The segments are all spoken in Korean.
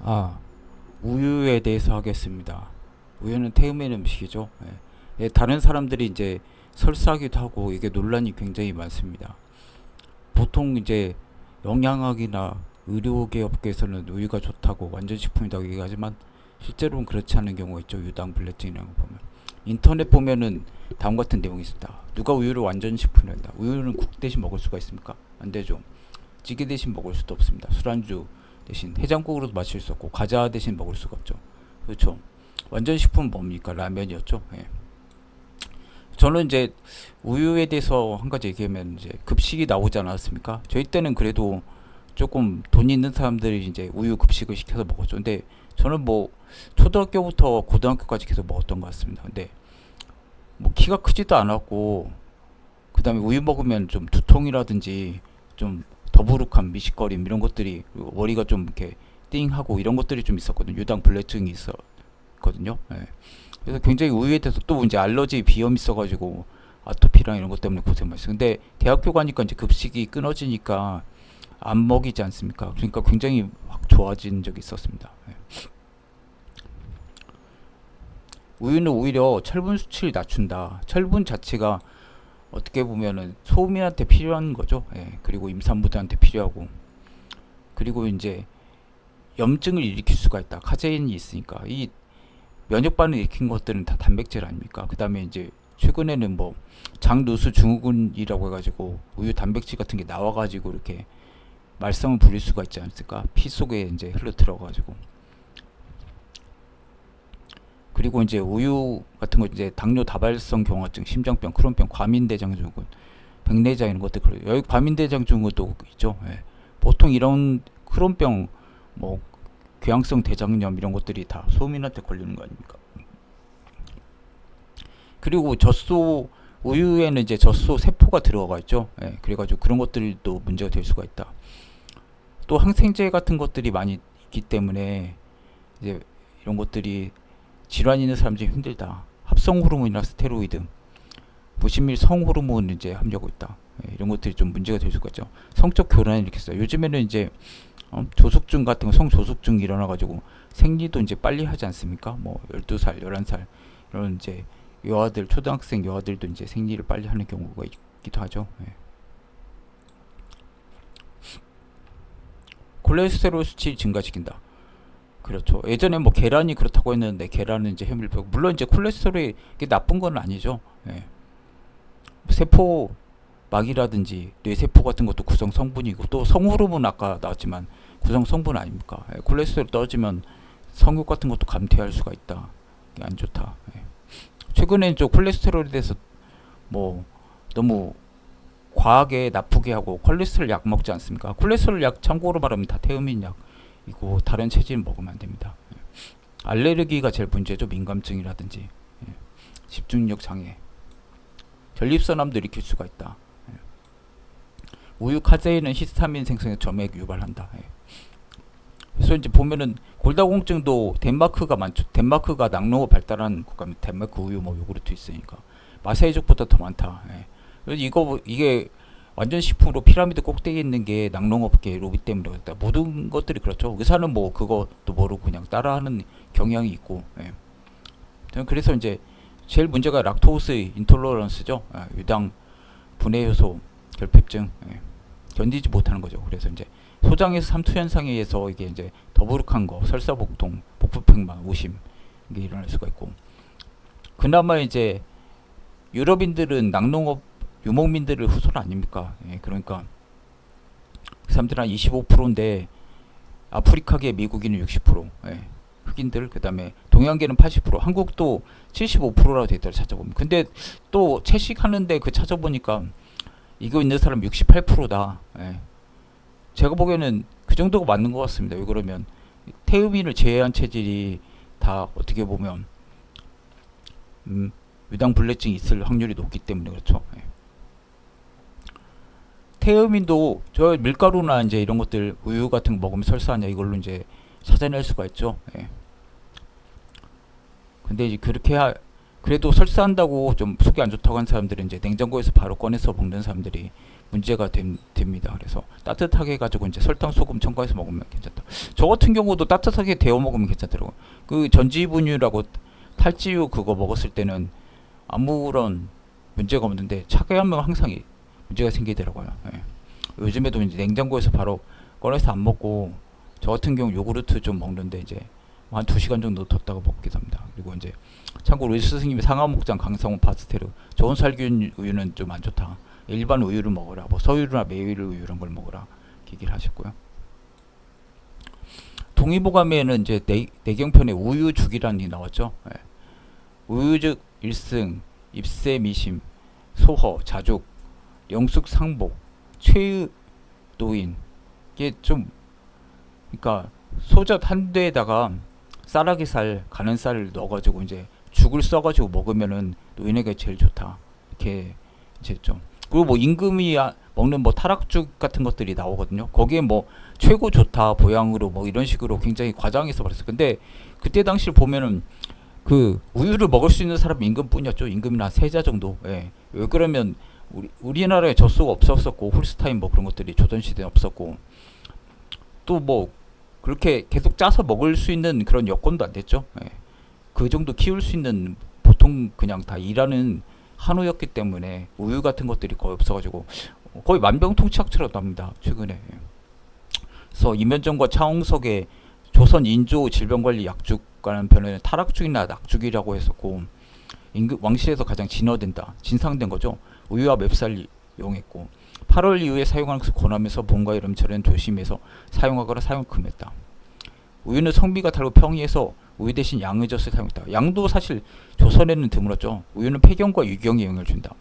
아, 우유에 대해서 하겠습니다. 우유는 태음의 음식이죠. 예. 예, 다른 사람들이 이제 설사하기도 하고 이게 논란이 굉장히 많습니다. 보통 이제 영양학이나 의료계 업계에서는 우유가 좋다고 완전 식품이라고 얘기하지만 실제로는 그렇지 않은 경우가 있죠. 유당불내증이라는 거 보면. 인터넷 보면은 다음 같은 내용이 있습니다. 누가 우유를 완전 식품이라 한다. 우유는 국 대신 먹을 수가 있습니까? 안 되죠. 찌개 대신 먹을 수도 없습니다. 술안주 대신 해장국으로도 마실 수 없고 과자 대신 먹을 수가 없죠. 그렇죠. 완전 식품은 뭡니까? 라면이었죠. 예. 저는 이제 우유에 대해서 한 가지 얘기하면 이제 급식이 나오지 않았습니까? 저희 때는 그래도 조금 돈 있는 사람들이 이제 우유 급식을 시켜서 먹었죠. 근데 저는 뭐 초등학교부터 고등학교까지 계속 먹었던 것 같습니다. 근데 뭐 키가 크지도 않았고 그 다음에 우유 먹으면 좀 두통이라든지 좀 더부룩한 미식거림 이런 것들이 머리가 좀 이렇게 띵하고 이런 것들이 좀 있었거든요. 유당불내증이 있었거든요. 예. 그래서 굉장히 우유에 대해서 또 이제 알러지 비염 있어가지고 아토피랑 이런 것 때문에 고생 많이 했어요. 근데 대학교 가니까 이제 급식이 끊어지니까 안 먹이지 않습니까? 그러니까 굉장히 확 좋아진 적이 있었습니다. 예. 우유는 오히려 철분 수치를 낮춘다. 철분 자체가 어떻게 보면은 소민한테 필요한 거죠. 예. 그리고 임산부들한테 필요하고 그리고 이제 염증을 일으킬 수가 있다. 카제인이 있으니까 이 면역 반응을 일으킨 것들은 다 단백질 아닙니까? 그 다음에 이제 최근에는 뭐 장누수 증후군이라고 해가지고 우유 단백질 같은 게 나와가지고 이렇게 말썽을 부릴 수가 있지 않습니까? 피 속에 이제 흘러 들어가지고 그리고 이제 우유 같은 거 이제 당뇨 다발성 경화증, 심장병, 크론병, 과민대장증후군, 백내장 이런 것들 그래요. 여기 과민대장증후군도 있죠. 예. 보통 이런 크론병, 뭐 궤양성 대장염 이런 것들이 다 소민한테 걸리는 거 아닙니까? 그리고 젖소 우유에는 이제 젖소 세포가 들어가 있죠. 예. 그래가지고 그런 것들도 문제가 될 수가 있다. 또 항생제 같은 것들이 많이 있기 때문에 이제 이런 것들이 질환 있는 사람들이 힘들다. 합성 호르몬이나 스테로이드, 무심밀 성호르몬 이제 함유하고 있다. 예, 이런 것들이 좀 문제가 될 수가 있죠. 성적 교란을 일으켰어요. 요즘에는 이제 조숙증 같은 거, 성조숙증이 일어나가지고 생리도 이제 빨리 하지 않습니까? 뭐 12살, 11살 이런 이제 여아들, 초등학생 여아들도 이제 생리를 빨리 하는 경우가 있기도 하죠. 예. 콜레스테롤 수치 증가시킨다. 그렇죠. 예전에 뭐 계란이 그렇다고 했는데 계란은 이제 해밀 물론 이제 콜레스테롤이 나쁜 건 아니죠. 예. 세포 막이라든지 뇌세포 같은 것도 구성 성분이고 또 성호르몬 아까 나왔지만 구성 성분 아닙니까? 예. 콜레스테롤 떨어지면 성욕 같은 것도 감퇴할 수가 있다. 이게 안 좋다. 예. 최근에 저 콜레스테롤에 대해서 뭐 너무 과하게 나쁘게 하고 콜레스테롤 약 먹지 않습니까? 콜레스테롤 약 참고로 말하면 다 태음인 약이고 다른 체질 먹으면 안 됩니다. 예. 알레르기가 제일 문제죠. 민감증이라든지 예. 집중력 장애, 전립선암도 일으킬 수가 있다. 예. 우유 카제인은 히스타민 생성에 점액 유발한다. 예. 그래서 이제 보면은 골다공증도 덴마크가 많죠. 덴마크가 낙농업 발달한 국가입니다. 덴마크 우유 뭐 요구르트 있으니까 마사이족보다 더 많다. 예. 그래서 이게 완전 식품으로 피라미드 꼭대기에 있는 게 낙농업계 로비 때문에 그렇다. 모든 것들이 그렇죠. 의사는 뭐 그것도 모르고 그냥 따라하는 경향이 있고. 예. 저는 그래서 이제 제일 문제가 락토스 인톨러런스죠. 아, 유당 분해 효소 결핍증 예. 견디지 못하는 거죠. 그래서 이제 소장에서 삼투 현상에 의해서 이게 이제 더부룩한 거, 설사복통, 복부팽만, 오심 이게 일어날 수가 있고. 그나마 이제 유럽인들은 낙농업 유목민들을 후손 아닙니까? 예, 그러니까 그 사람들은 한 25%인데 아프리카계 미국인은 60%, 예, 흑인들 그다음에 동양계는 80%, 한국도 75%라고 돼 있더라 찾아보면. 근데 또 채식하는데 그 찾아보니까 이거 있는 사람 68%다. 예. 제가 보기에는 그 정도가 맞는 것 같습니다. 왜 그러면 태음인을 제외한 체질이 다 어떻게 보면 유당불내증이 있을 확률이 높기 때문에 그렇죠. 예. 태음인도 저 밀가루나 이제 이런 것들 우유 같은 거 먹으면 설사하냐 이걸로 이제 찾아낼 수가 있죠. 예. 근데 이제 그래도 설사한다고 좀 속이 안 좋다고 하는 사람들은 이제 냉장고에서 바로 꺼내서 먹는 사람들이 문제가 됩니다. 그래서 따뜻하게 해가지고 이제 설탕, 소금 첨가해서 먹으면 괜찮다. 저 같은 경우도 따뜻하게 데워 먹으면 괜찮더라고요. 그 전지분유라고 탈지유 그거 먹었을 때는 아무런 문제가 없는데 차게 하면 항상 문제가 생기더라고요. 예. 요즘에도 이제 냉장고에서 바로 꺼내서 안 먹고 저 같은 경우 요구르트 좀 먹는데 이제 한 2시간 정도 뒀다가 먹기도 합니다. 그리고 이제 참고로 우리 스승님이 상하목장 강성훈 파스테르 저온 살균 우유는 좀 안 좋다. 일반 우유를 먹어라. 뭐 서유나 메밀 우유 이런 걸 먹어라. 얘기를 하셨고요. 동의보감에는 이제 내경편에 우유죽이라는 게 나왔죠. 예. 우유죽 1승, 입새 미심, 소허, 자죽, 영숙 상복, 최의 노인. 이게 좀 그러니까 소젓 한 대에다가 쌀아기살, 가는 쌀을 넣어가지고 이제 죽을 써가지고 먹으면은 노인에게 제일 좋다. 이렇게 이제 좀 그리고 뭐 임금이 먹는 뭐 타락죽 같은 것들이 나오거든요. 거기에 뭐 최고 좋다 보양으로 뭐 이런 식으로 굉장히 과장해서 말했어요. 근데 그때 당시를 보면은 그 우유를 먹을 수 있는 사람이 임금뿐이었죠. 임금이나 세자 정도. 예. 왜 그러면 우리나라에 젖소가 없었었고 홀스타인 뭐 그런 것들이 조선시대에 없었고 또 뭐 그렇게 계속 짜서 먹을 수 있는 그런 여건도 안 됐죠. 예. 그 정도 키울 수 있는 보통 그냥 다 일하는 한우였기 때문에 우유 같은 것들이 거의 없어가지고 거의 만병통치약처럼 합니다. 최근에. 예. 그래서 임현정과 차홍석의 조선 인조 질병관리 약죽이라는 편에는 타락죽이나 낙죽이라고 했었고 왕실에서 가장 진화된다, 진상된 거죠. 우유와 맵쌀 이용했고 8월 이후에 사용하는 것을 권하면서 봄과 여름철에는 조심해서 사용하거나 사용을 금했다. 우유는 성비가 다르고 평이해서 우유 대신 양의 젖을 사용했다. 양도 사실 조선에는 드물었죠. 우유는 폐경과 유경에 영향을 준다.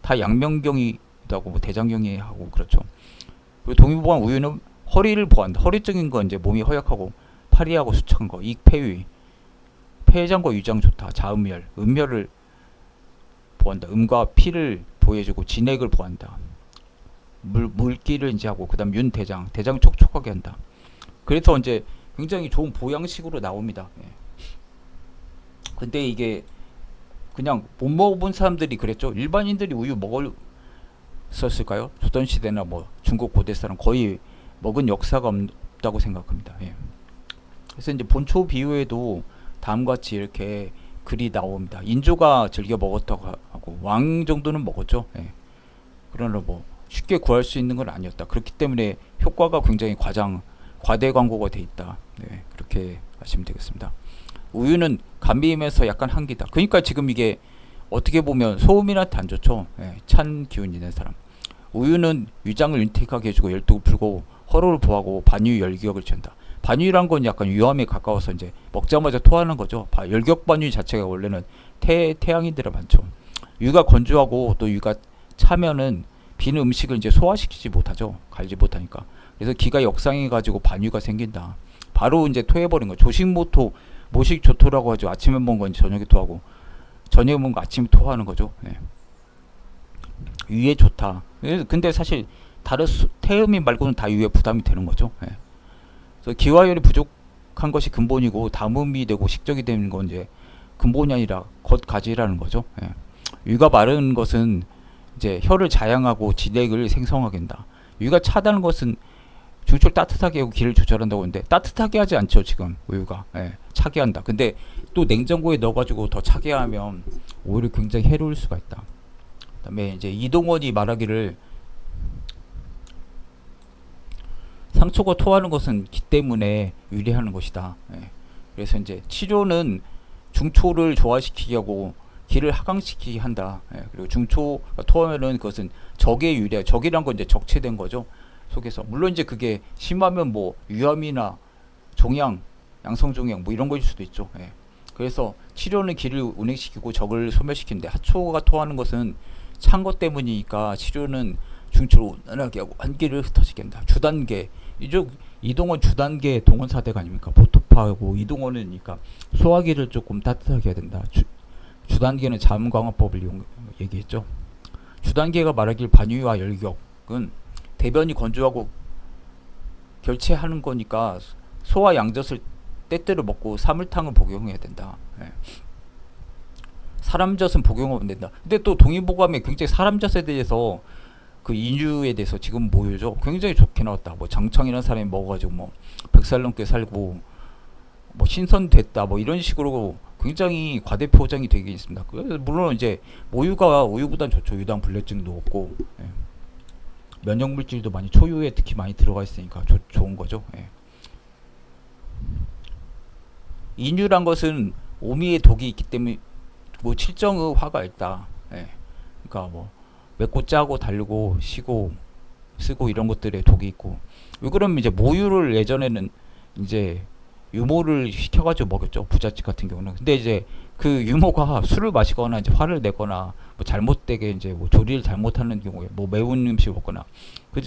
다 양명경이기도 하고 뭐 대장경이 하고 그렇죠. 그리고 동의보감 우유는 허리를 보호한다. 허리적인 건 이제 몸이 허약하고 파리하고 수척한 거, 익폐위, 폐장과 위장 좋다. 자음열, 음열을 보호한다. 음과 피를 보호해주고 진액을 보호한다. 물기를 이제 하고 그다음 윤대장, 대장 촉촉하게 한다. 그래서 이제 굉장히 좋은 보양식으로 나옵니다. 예. 근데 이게 그냥 못 먹어본 사람들이 그랬죠. 일반인들이 우유 먹었을까요? 조선시대나 뭐 중국 고대 사람 거의 먹은 역사가 없다고 생각합니다. 예. 그래서 이제 본초 비유에도 다음과 같이 이렇게 글이 나옵니다. 인조가 즐겨 먹었다고 하고 왕 정도는 먹었죠. 예. 그러나 뭐 쉽게 구할 수 있는 건 아니었다. 그렇기 때문에 효과가 굉장히 과대 광고가 돼 있다. 네, 그렇게 하시면 되겠습니다. 우유는 감비임에서 약간 한기다. 그러니까 지금 이게 어떻게 보면 소음인한테 안 좋죠. 예, 찬 기운 있는 사람. 우유는 위장을 윤택하게 해주고 열독을 풀고 허로를 보호하고 반유 열기역을 취한다. 반유란 건 약간 위암에 가까워서 이제 먹자마자 토하는 거죠. 열격 반유 자체가 원래는 태양인들이 많죠. 유가 건조하고 또 유가 차면은 빈 음식을 이제 소화시키지 못하죠. 갈지 못하니까. 그래서 기가 역상해가지고 반유가 생긴다. 바로 이제 토해버린 거. 조식모토, 모식조토라고 하죠. 아침에 먹은 건 저녁에 토하고, 저녁에 먹은 거 아침에 토하는 거죠. 예. 위에 좋다. 근데 사실 다른 태음인 말고는 다 위에 부담이 되는 거죠. 예. 그래서 기화열이 부족한 것이 근본이고 담음이 되고 식적이 되는 건 이제 근본이 아니라 겉가지라는 거죠. 예. 위가 마른 것은 이제 혀를 자양하고 진액을 생성하게 한다. 위가 차다는 것은 중초를 따뜻하게 하고 기를 조절한다고 하는데 따뜻하게 하지 않죠. 지금 우유가. 예, 차게 한다. 근데 또 냉장고에 넣어가지고 더 차게 하면 오히려 굉장히 해로울 수가 있다. 그 다음에 이제 이동원이 말하기를 상처가 토하는 것은 기 때문에 유리하는 것이다. 예. 그래서 이제 치료는 중초를 조화시키게 하고 기를 하강시키게 한다. 예. 그리고 중초가 토하면은 그것은 적에 유리해. 적이란 건 이제 적체된 거죠. 속에서. 물론 이제 그게 심하면 뭐 유암이나 종양, 양성종양 뭐 이런 것일 수도 있죠. 예. 그래서 치료는 기를 운행시키고 적을 소멸시키는데 하초가 토하는 것은 찬 것 때문이니까 치료는 중초로 은하게 하고 한기를 흩어지게 한다. 주단계 이쪽 이동원 주단계 동원사대가 아닙니까? 보토파하고 이동원은 그러니까 소화기를 조금 따뜻하게 해야 된다. 주단계는 자음강화법을 얘기했죠. 주단계가 말하길 반유와 열격은 대변이 건조하고 결체하는 거니까 소화 양젖을 때때로 먹고 사물탕을 복용해야 된다. 예. 사람젖은 복용하면 된다. 근데 또 동의보감에 굉장히 사람젖에 대해서 그 인유에 대해서 지금 모유죠. 굉장히 좋게 나왔다. 뭐 장창이라는 사람이 먹어가지고 뭐 100살 넘게 살고 뭐 신선됐다. 뭐 이런 식으로 굉장히 과대포장이 되게 있습니다. 물론 이제 모유가 우유보단 좋죠. 유당 불내증도 없고 예. 면역 물질도 많이 초유에 특히 많이 들어가 있으니까 좋은 거죠. 예. 인유란 것은 오미의 독이 있기 때문에 뭐 칠정의 화가 있다. 예. 그러니까 뭐 맵고 짜고 달고 시고 쓰고 이런 것들에 독이 있고. 왜 그러면 이제 모유를 예전에는 이제 유모를 시켜가지고 먹였죠. 부잣집 같은 경우는. 근데 이제 그 유모가 술을 마시거나 이제 화를 내거나 뭐 잘못되게 이제 뭐 조리를 잘못하는 경우에 뭐 매운 음식을 먹거나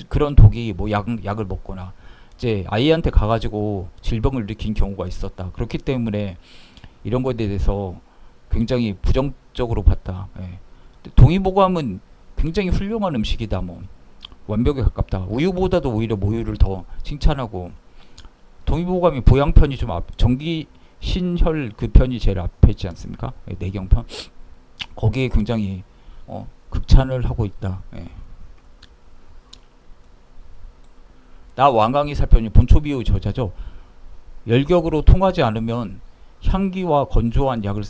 그런 독이 뭐 약을 먹거나 이제 아이한테 가가지고 질병을 일으킨 경우가 있었다. 그렇기 때문에 이런 것에 대해서 굉장히 부정적으로 봤다. 예. 동의보감은 굉장히 훌륭한 음식이다. 뭐 완벽에 가깝다. 우유보다도 오히려 모유를 더 칭찬하고 동의보감이 보양편이 좀 정기신혈 그 편이 제일 앞에 있지 않습니까? 예, 내경편 거기에 굉장히 극찬을 하고 있다. 예. 나 왕강이 살편이 본초비의 저자죠. 열격으로 통하지 않으면 향기와 건조한 약을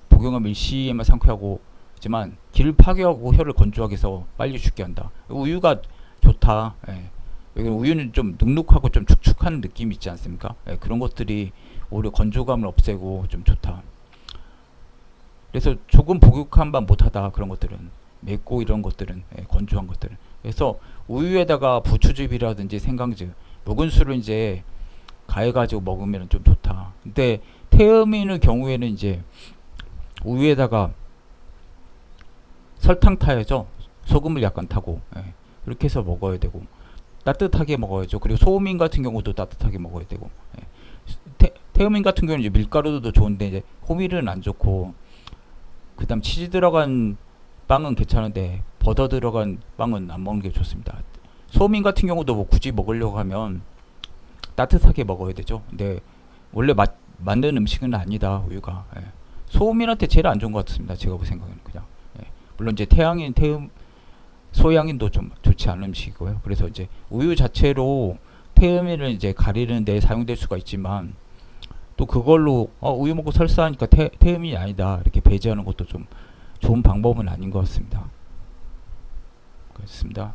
복용하면 일시에만 상쾌하고 하지만 기를 파괴하고 혈을 건조하게 해서 빨리 죽게 한다. 우유가 좋다. 예. 우유는 좀 눅눅하고 좀 축축한 느낌이 있지 않습니까? 예, 그런 것들이 오히려 건조감을 없애고 좀 좋다. 그래서 조금 복육한만 못하다. 그런 것들은 맵고 이런 것들은 예, 건조한 것들은. 그래서 우유에다가 부추즙이라든지 생강즙, 묵은 술을 이제 가해가지고 먹으면 좀 좋다. 근데 태음인의 경우에는 이제 우유에다가 설탕 타야죠. 소금을 약간 타고 예, 그렇게 해서 먹어야 되고 따뜻하게 먹어야죠. 그리고 소음인 같은 경우도 따뜻하게 먹어야 되고 예. 태음인 같은 경우는 이제 밀가루도 좋은데 이제 호밀은 안 좋고 그다음 치즈 들어간 빵은 괜찮은데 버터 들어간 빵은 안 먹는 게 좋습니다. 소음인 같은 경우도 뭐 굳이 먹으려고 하면 따뜻하게 먹어야 되죠. 근데 원래 맞는 음식은 아니다. 우유가 예. 소음인한테 제일 안 좋은 것 같습니다. 제가 볼 생각에는 그냥 예. 물론 이제 소양인도 좀 좋지 않은 음식이고요. 그래서 이제 우유 자체로 태음인을 이제 가리는 데 사용될 수가 있지만 또 그걸로 우유 먹고 설사하니까 태음인이 아니다 이렇게 배제하는 것도 좀 좋은 방법은 아닌 것 같습니다. 그렇습니다.